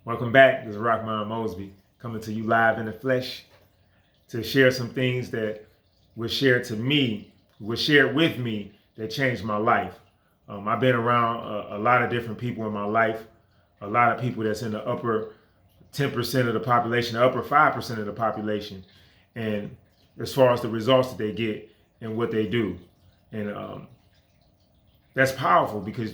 Welcome back. This is Rockman Mosby coming to you live in the flesh to share some things that were shared to me, were shared with me that changed my life. I've been around a lot of different people in my life, a lot of people that's in the upper 10% of the population, the upper 5% of the population, and as far as the results that they get and what they do. And that's powerful because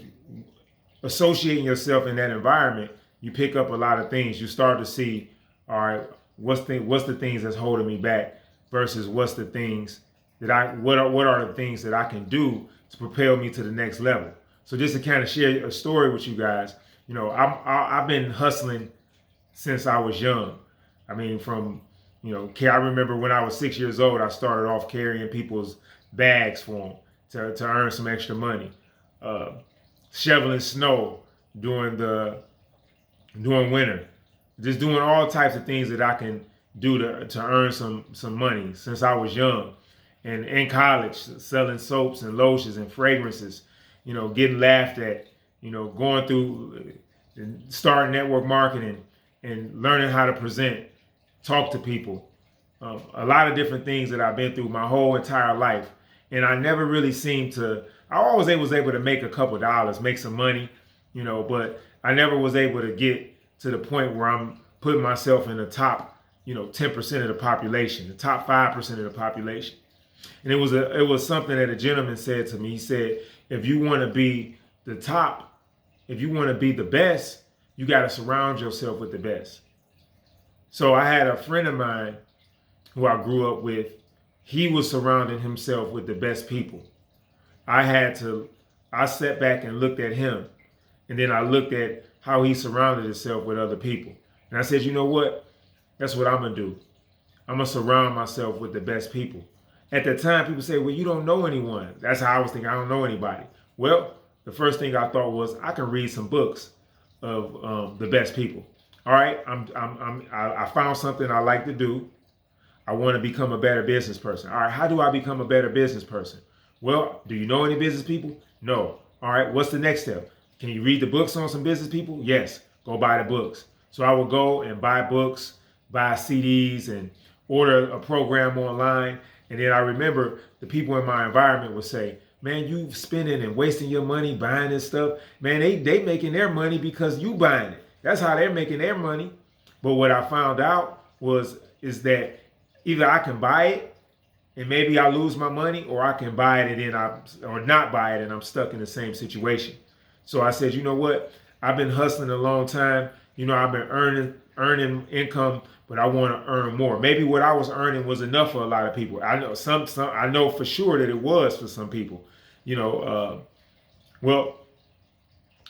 associating yourself in that environment, you pick up a lot of things. You start to see, all right, what's the things that's holding me back versus what's the things that what are the things that I can do to propel me to the next level. So just to kind of share a story with you guys, I've been hustling since I was young. I mean, I remember when I was 6 years old, I started off carrying people's bags for them to earn some extra money. Shoveling snow during winter, just doing all types of things that I can do to earn some money since I was young. And in college, selling soaps and lotions and fragrances, getting laughed at, going through, starting network marketing and learning how to present, talk to people. A lot of different things that I've been through my whole entire life. And I never really seemed to, I always was able to make a couple dollars, make some money, but I never was able to get to the point where I'm putting myself in the top, 10% of the population, the top 5% of the population. And it was something that a gentleman said to me. He said, if you want to be the top, if you want to be the best, you got to surround yourself with the best. So I had a friend of mine who I grew up with. He was surrounding himself with the best people. I sat back and looked at him, and then I looked at how he surrounded himself with other people. And I said, you know what? That's what I'm going to do. I'm going to surround myself with the best people. At the time, people say, well, you don't know anyone. That's how I was thinking. I don't know anybody. Well, the first thing I thought was I can read some books of the best people. All right, I found something I like to do. I want to become a better business person. All right, how do I become a better business person? Well, do you know any business people? No. All right, what's the next step? Can you read the books on some business people? Yes, go buy the books. So I would go and buy books, buy CDs, and order a program online. And then I remember the people in my environment would say, man, you spending and wasting your money buying this stuff. Man, they making their money because you buying it. That's how they're making their money. But what I found out is that either I can buy it and maybe I lose my money, or I can buy it or not buy it and I'm stuck in the same situation. So I said, you know what? I've been hustling a long time. I've been earning income, but I want to earn more. Maybe what I was earning was enough for a lot of people. I know I know for sure that it was for some people. Well,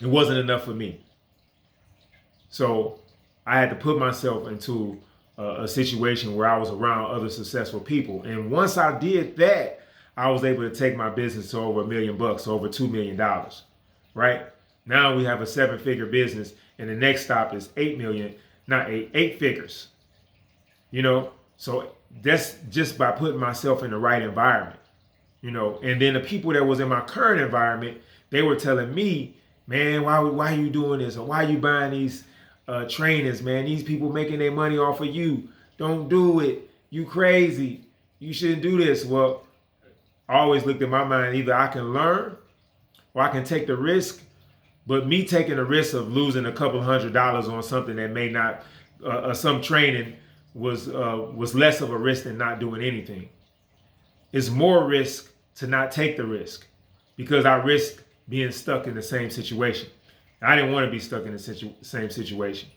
it wasn't enough for me. So I had to put myself into a situation where I was around other successful people. And once I did that, I was able to take my business to over $1 million, over $2 million, right? Now we have a 7-figure business, and the next stop is 8 million, not 8 figures. So that's just by putting myself in the right environment, and then the people that was in my current environment, they were telling me, man, why are you doing this? Or why are you buying these trainers, man? These people making their money off of you. Don't do it. You crazy. You shouldn't do this. Well, I always looked in my mind, either I can learn or I can take the risk. But me taking the risk of losing a couple $100 on something that may not, some training was less of a risk than not doing anything. It's more risk to not take the risk because I risked being stuck in the same situation. I didn't want to be stuck in the same situation.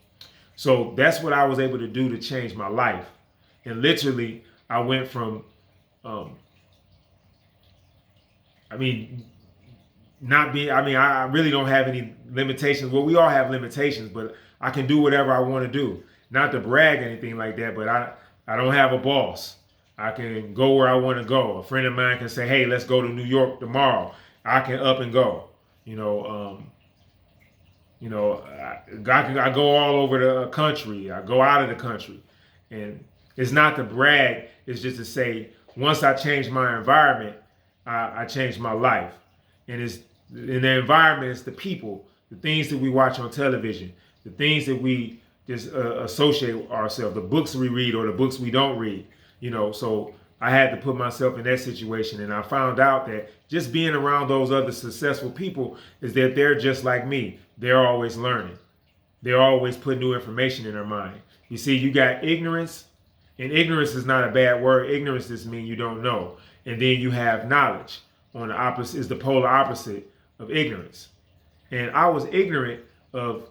So that's what I was able to do to change my life. And literally, I went from, I really don't have any limitations. Well, we all have limitations, but I can do whatever I want to do. Not to brag or anything like that, but I don't have a boss. I can go where I want to go. A friend of mine can say, hey, let's go to New York tomorrow. I can up and go. I go all over the country. I go out of the country. And it's not to brag. It's just to say, once I changed my environment, I changed my life. And it's in the environment, it's the people, the things that we watch on television, the things that we just associate ourselves, the books we read or the books we don't read, so I had to put myself in that situation. And I found out that just being around those other successful people is that they're just like me. They're always learning. They're always putting new information in their mind. You see, you got ignorance, and ignorance is not a bad word. Ignorance just means you don't know. And then you have knowledge. On the opposite is the polar opposite of ignorance. And I was ignorant of,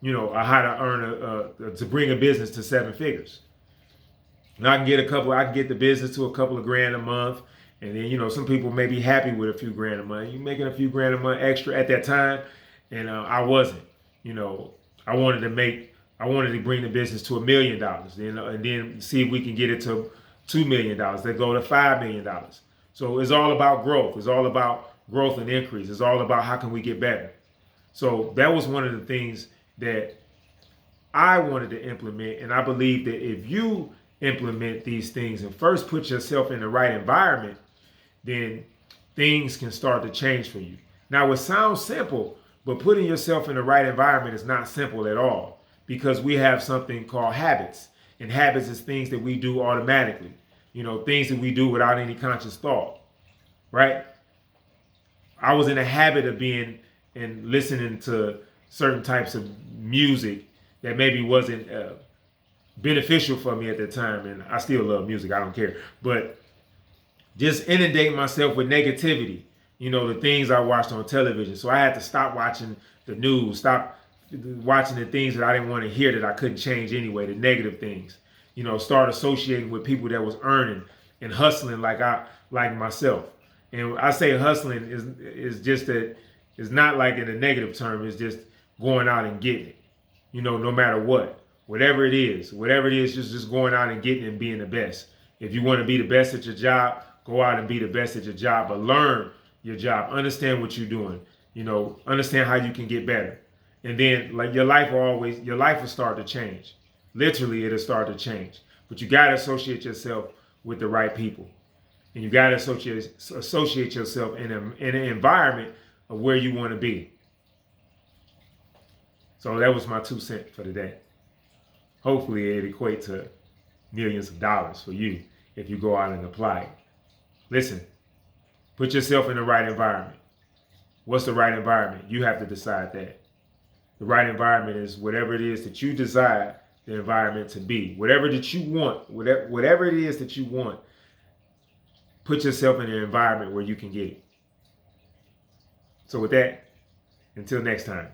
how to earn to bring a business to 7 figures. And I can get the business to a couple of grand a month. And then, some people may be happy with a few grand a month. You're making a few grand a month extra at that time. And I wasn't, I wanted to bring the business to $1 million, and then see if we can get it to $2 million. Then go to $5 million. So it's all about growth. It's all about growth and increase. It's all about how can we get better. So that was one of the things that I wanted to implement. And I believe that if you implement these things and first put yourself in the right environment, then things can start to change for you. Now, it sounds simple, but putting yourself in the right environment is not simple at all, because we have something called habits. And habits is things that we do automatically, things that we do without any conscious thought, right? I was in a habit of being and listening to certain types of music that maybe wasn't beneficial for me at the time. And I still love music, I don't care. But just inundating myself with negativity, the things I watched on television. So I had to stop watching the news, stop watching the things that I didn't want to hear that I couldn't change anyway, the negative things. Start associating with people that was earning and hustling like myself. And I say hustling is just that it's not like in a negative term. It's just going out and getting it, no matter what. Whatever it is, just going out and getting it and being the best. If you want to be the best at your job, go out and be the best at your job, but learn your job. Understand what you're doing. Understand how you can get better. And then your life will start to change. Literally, it'll start to change. But you got to associate yourself with the right people. And you got to associate yourself in an environment of where you want to be. So that was my 2 cents for today. Hopefully it equates to millions of dollars for you if you go out and apply it. Listen, put yourself in the right environment. What's the right environment? You have to decide that. The right environment is whatever it is that you desire the environment to be. Whatever that you want, whatever it is that you want, put yourself in an environment where you can get it. So with that, until next time.